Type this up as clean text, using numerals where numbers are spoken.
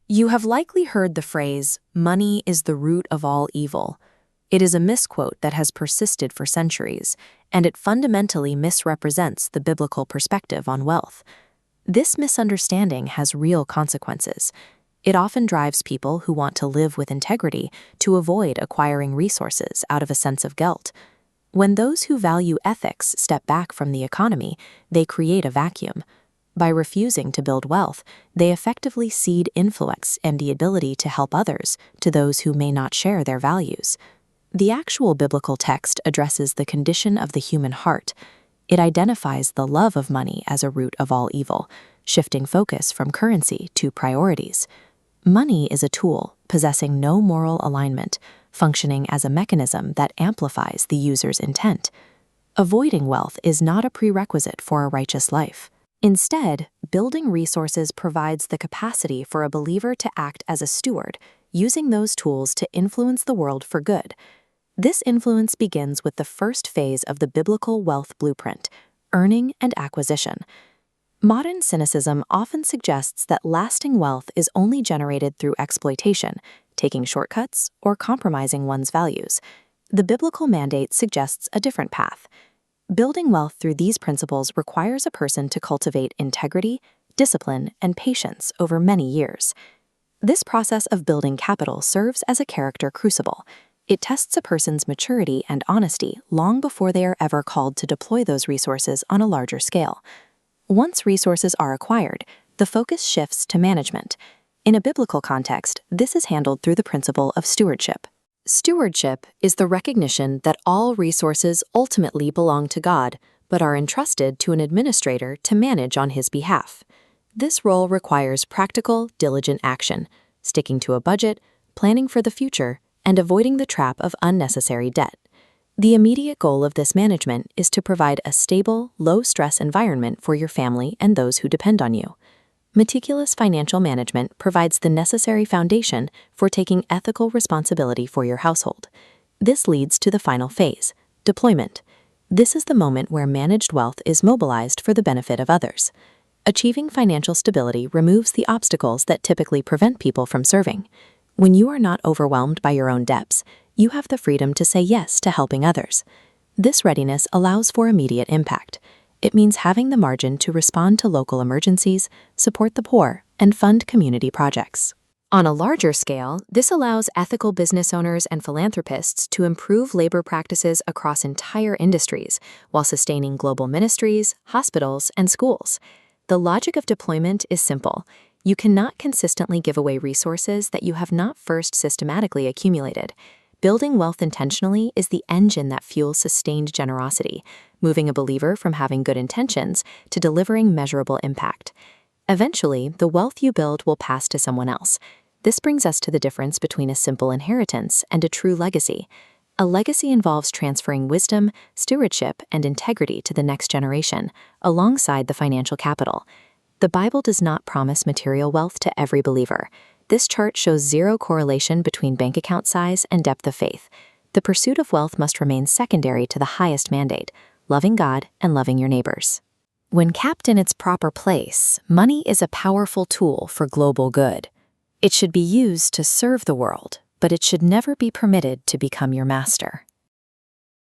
You have likely heard the phrase, "money is the root of all evil." It is a misquote that has persisted for centuries, and it fundamentally misrepresents the biblical perspective on wealth. This misunderstanding has real consequences. It often drives people who want to live with integrity to avoid acquiring resources out of a sense of guilt. When those who value ethics step back from the economy, they create a vacuum. By refusing to build wealth, they effectively cede influence and the ability to help others to those who may not share their values. The actual biblical text addresses the condition of the human heart. It identifies the love of money as a root of all evil, shifting focus from currency to priorities. Money is a tool, possessing no moral alignment, functioning as a mechanism that amplifies the user's intent. Avoiding wealth is not a prerequisite for a righteous life. Instead, building resources provides the capacity for a believer to act as a steward, using those tools to influence the world for good. This influence begins with the first phase of the biblical wealth blueprint, earning and acquisition. Modern cynicism often suggests that lasting wealth is only generated through exploitation, taking shortcuts, or compromising one's values. The biblical mandate suggests a different path. Building wealth through these principles requires a person to cultivate integrity, discipline, and patience over many years. This process of building capital serves as a character crucible. It tests a person's maturity and honesty long before they are ever called to deploy those resources on a larger scale. Once resources are acquired, the focus shifts to management. In a biblical context, this is handled through the principle of stewardship. Stewardship is the recognition that all resources ultimately belong to God, but are entrusted to an administrator to manage on his behalf. This role requires practical, diligent action, sticking to a budget, planning for the future, and avoiding the trap of unnecessary debt. The immediate goal of this management is to provide a stable, low-stress environment for your family and those who depend on you. Meticulous financial management provides the necessary foundation for taking ethical responsibility for your household. This leads to the final phase, deployment. This is the moment where managed wealth is mobilized for the benefit of others. Achieving financial stability removes the obstacles that typically prevent people from serving. When you are not overwhelmed by your own debts, you have the freedom to say yes to helping others. This readiness allows for immediate impact. It means having the margin to respond to local emergencies, support the poor, and fund community projects. On a larger scale, this allows ethical business owners and philanthropists to improve labor practices across entire industries while sustaining global ministries, hospitals, and schools. The logic of deployment is simple. You cannot consistently give away resources that you have not first systematically accumulated. Building wealth intentionally is the engine that fuels sustained generosity, moving a believer from having good intentions to delivering measurable impact. Eventually, the wealth you build will pass to someone else. This brings us to the difference between a simple inheritance and a true legacy. A legacy involves transferring wisdom, stewardship, and integrity to the next generation, alongside the financial capital. The Bible does not promise material wealth to every believer. This chart shows zero correlation between bank account size and depth of faith. The pursuit of wealth must remain secondary to the highest mandate, loving God and loving your neighbors. When kept in its proper place, money is a powerful tool for global good. It should be used to serve the world, but it should never be permitted to become your master.